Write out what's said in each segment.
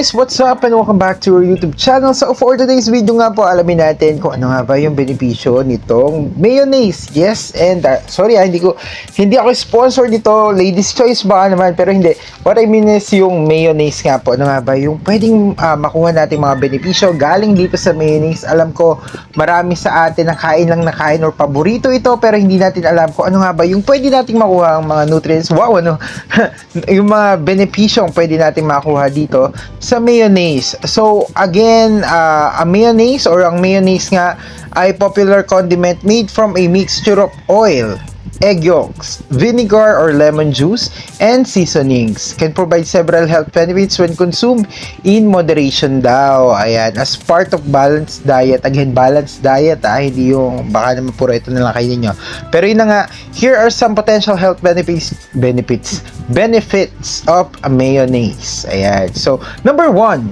guys, what's up and welcome back to our YouTube channel. So for today's video nga po, alamin natin kung ano nga ba yung benepisyo nitong mayonnaise. Yes, and hindi ako sponsor dito, ladies choice baka naman, pero hindi. What I mean is yung mayonnaise nga po, ano nga ba yung pwedeng makuha natin mga benepisyo galing dito sa mayonnaise. Alam ko, marami sa atin nakain lang nakain or paborito ito, pero hindi natin alam kung ano nga ba yung pwede nating makuha ang mga nutrients. Wow, ano, yung mga benepisyong pwede natin makuha dito sa mayonnaise. So again, a mayonnaise or ang mayonnaise nga ay popular condiment made from a mixture of oil, egg yolks, vinegar or lemon juice, and seasonings. Can provide several health benefits when consumed in moderation daw. Ayan, as part of balanced diet. Again, balanced diet, hindi yung baka naman puro ito na lang kainin nyo. Pero yun na nga, here are some potential health benefits of a mayonnaise. Ayan, so number 1,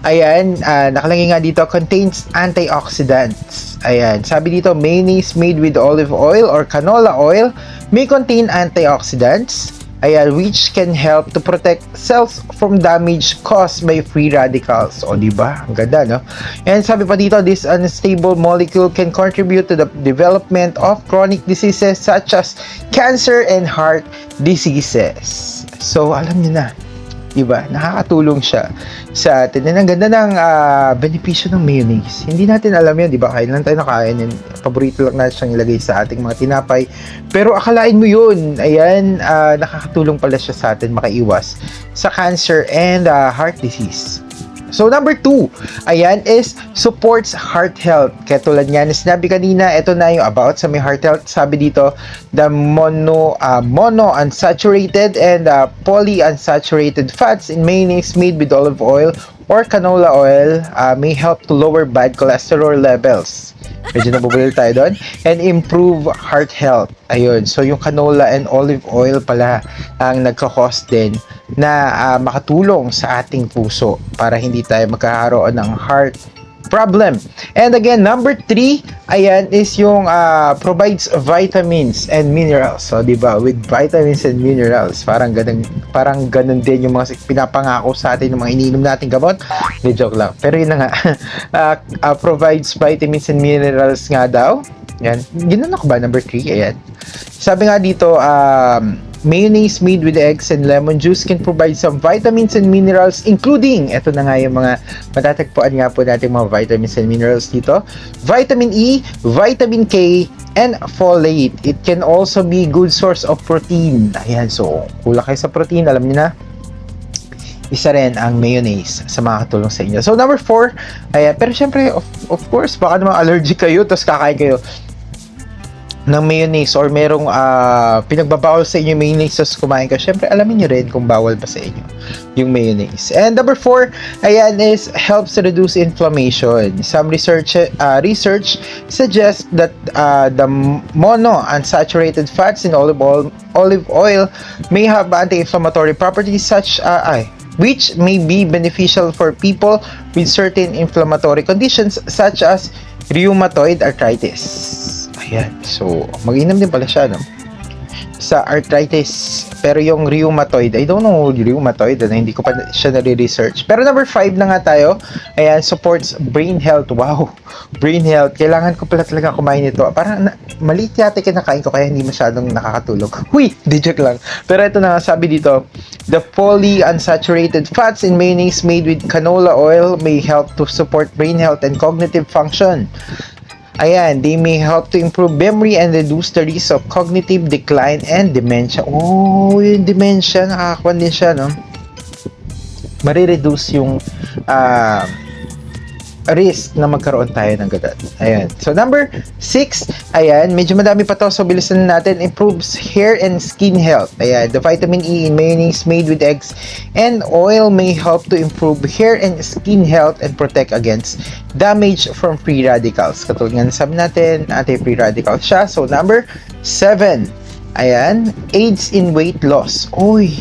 ayan, nakalagay nga dito, contains antioxidants. Ayan, sabi dito, mayonnaise made with olive oil or canola oil may contain antioxidants, ayan, which can help to protect cells from damage caused by free radicals. O, diba? Ang ganda, no? And sabi pa dito, this unstable molecule can contribute to the development of chronic diseases such as cancer and heart diseases. So, alam niyo na, diba? Nakakatulong siya sa atin. And ang ganda ng benepisyo ng mayonnaise. Hindi natin alam yan, diba? Kain lang tayo nakain. And paborito lang natin siyang ilagay sa ating mga tinapay. Pero akalain mo yun. Ayan, nakakatulong pala siya sa atin makaiwas sa cancer and heart disease. So number 2, ayan, is supports heart health. Kaya tulad nga na sinabi kanina, ito na yung about sa may heart health. Sabi dito, the monounsaturated and polyunsaturated fats in mayonnaise made with olive oil or canola oil may help to lower bad cholesterol levels. Medyo nabubulil tayo doon. And improve heart health. Ayun. So, yung canola and olive oil pala ang nagkakos din na makatulong sa ating puso para hindi tayo magkakaroon ng heart problem. And again, number 3, ayan, is yung provides vitamins and minerals. So, diba, with vitamins and minerals, parang ganun din yung mga pinapangako sa atin ng mga iniinom nating gamot. Hindi, joke lang. Pero yun na nga, provides vitamins and minerals nga daw. Yan. Ginano ko ba? Number 3, ayan. Sabi nga dito, mayonnaise made with eggs and lemon juice can provide some vitamins and minerals, including, eto na nga yung mga matatagpuan nga po natin mga vitamins and minerals dito, vitamin E, vitamin K, and folate. It can also be good source of protein. Ayan, so kulang kayo sa protein, alam niyo na, isa rin ang mayonnaise sa mga katulong sa inyo. So number 4, ayan, pero syempre of course baka naman allergic kayo tapos kakain kayo ng mayonnaise or merong pinagbabawal sa inyo mayonnaise tapos kumain ka, syempre alamin nyo rin kung bawal ba sa inyo yung mayonnaise. And number 4, ayan, is helps to reduce inflammation. Some research suggests that the monounsaturated fats in olive oil may have anti-inflammatory properties which may be beneficial for people with certain inflammatory conditions such as rheumatoid arthritis. Ayan. So, mag-inom din pala siya, no? Sa arthritis. Pero yung rheumatoid, I don't know rheumatoid, hindi ko pa siya nare-research. Pero number 5 na nga tayo. Ayan, supports brain health. Wow, brain health. Kailangan ko pala talaga kumain ito. Parang maliit yata kinakain ko kaya hindi masyadong nakakatulog. Huy, di joke lang. Pero ito na nga, sabi dito, the polyunsaturated fats in mayonnaise made with canola oil may help to support brain health and cognitive function. Ayan, they may help to improve memory and reduce the risk of cognitive decline and dementia. Oh, yung dementia, nakakakuha din siya, no? Marireduce yung risk na magkaroon tayo ng gadat. Ayan. So, number 6, ayan, medyo madami pa to. So, bilisan natin. Improves hair and skin health. Ayan, the vitamin E in mayonnaise made with eggs and oil may help to improve hair and skin health and protect against damage from free radicals. Katulad nga sabi natin, anti-free radicals siya. So, number 7, ayan, aids in weight loss. Uy,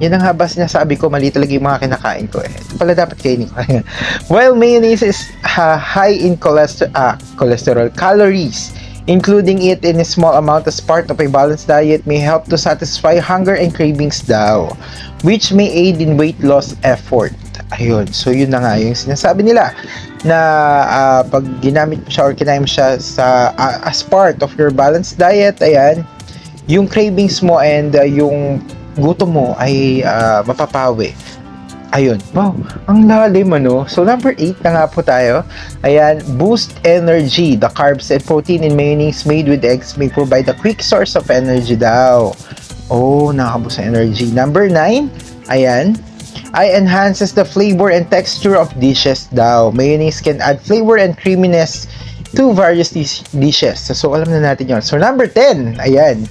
yan ang habas niya, sabi ko, mali talaga yung mga kinakain ko. Ito pala dapat kainin ko. While mayonnaise is high in cholesterol calories, including it in a small amount as part of a balanced diet may help to satisfy hunger and cravings daw, which may aid in weight loss effort. Ayun. So, yun na nga yung sinasabi nila na pag ginamit mo siya or kinain mo siya as part of your balanced diet, ayan, yung cravings mo and yung gutom mo ay mapapawi. Ayun. Wow, ang lalim ano. So, number 8 na nga po tayo. Ayan, boost energy. The carbs and protein in mayonnaise made with eggs may provide a quick source of energy daw. Oh, nakakaboost sa energy. Number 9, ayan, I enhances the flavor and texture of dishes daw. Mayonnaise can add flavor and creaminess to various dishes. So, alam na natin yon. So, number 10, ayan,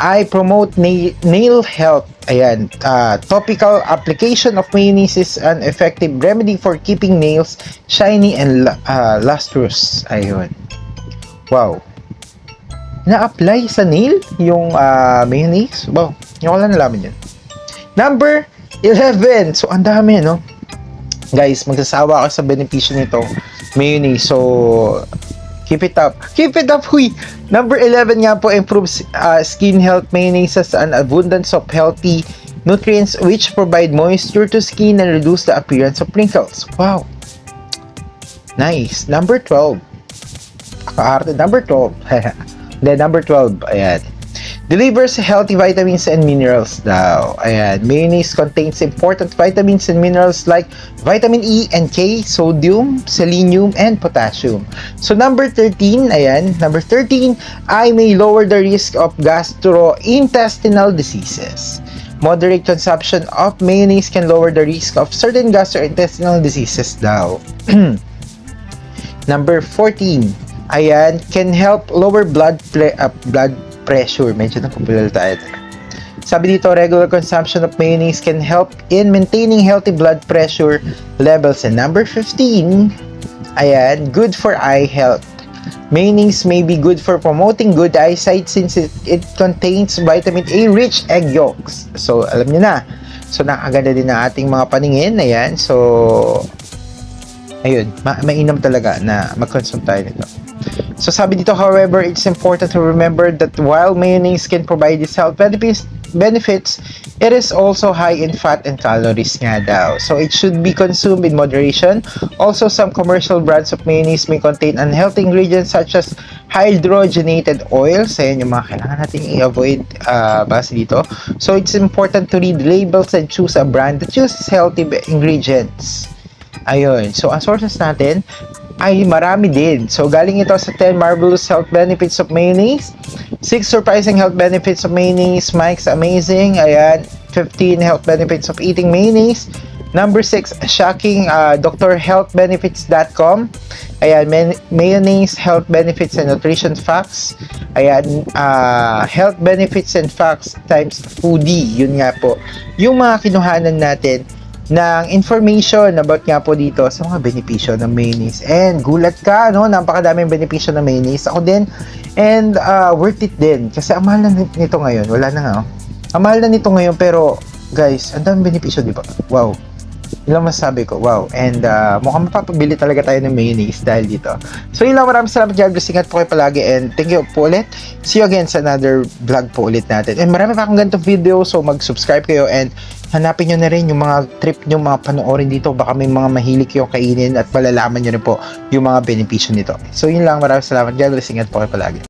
I promote nail health. Ayan, topical application of mayonnaise is an effective remedy for keeping nails shiny and lustrous. Ayun. Wow. Na-apply sa nail yung mayonnaise? Wow, yung wala nalaman yun. Number 11. So, ang dami, no? Guys, magsasawa ako sa benepisyo nito. Mayonnaise. So, keep it up. Keep it up, huy! Number 11 nga po, improves skin health. Mayonnaise has an abundance of healthy nutrients which provide moisture to skin and reduce the appearance of wrinkles. Wow! Nice. Number 12. Number 12. Then, number 12. Ayan. Delivers healthy vitamins and minerals daw. Ayan. Mayonnaise contains important vitamins and minerals like vitamin E and K, sodium, selenium, and potassium. So, number 13, ayan. Number 13, I may lower the risk of gastrointestinal diseases. Moderate consumption of mayonnaise can lower the risk of certain gastrointestinal diseases daw. Number 14, ayan, can help lower blood pressure. Medyo napopular tayo. Sabi dito, regular consumption of mayonnaise can help in maintaining healthy blood pressure levels. And number 15, ayan, good for eye health. Mayonnaise may be good for promoting good eyesight since it contains vitamin A rich egg yolks. So, alam niyo na. So, nakaganda din na ating mga paningin. Ayan. So, ayun, mainam talaga na mag-consume tayo nito. So, sabi dito, however, it's important to remember that while mayonnaise can provide these health benefits, it is also high in fat and calories nga daw. So, it should be consumed in moderation. Also, some commercial brands of mayonnaise may contain unhealthy ingredients such as hydrogenated oils. Ayan yung mga kailangan natin i-avoid base dito. So, it's important to read labels and choose a brand that uses healthy ingredients. Ayun. So, ang sources natin ay marami din. So, galing ito sa 10 marvelous health benefits of mayonnaise, 6 surprising health benefits of mayonnaise, Mike's Amazing, ayan, 15 health benefits of eating mayonnaise, number 6, shocking drhealthbenefits.com, ayan, mayonnaise health benefits and nutrition facts, ayan, health benefits and facts times foodie, yun nga po, yung mga kinuhanan natin ng information about nga po dito sa mga benepisyo ng mayonnaise. And gulat ka, no? Napakadaming benepisyo ng mayonnaise. Ako din. And worth it din. Kasi ang mahal na nito ngayon. Wala na nga, oh. Ang mahal na nito ngayon, pero guys, ang daming benepisyo, di ba? Wow. Yun lang masasabi ko. Wow. And mukhang mapapabili talaga tayo ng mayonnaise dahil dito. So yun lang. Maraming salamat, Jagros. Ingat po kayo palagi. And thank you po ulit. See you again sa another vlog po ulit natin. And marami pa akong ganitong video. So mag-subscribe kayo and hanapin nyo na rin yung mga trip nyo, mga panoorin dito. Baka may mga mahilig yung kainin at malalaman nyo rin po yung mga benepisyo nito. So yun lang. Maraming salamat, Jagros. Ingat po kayo palagi.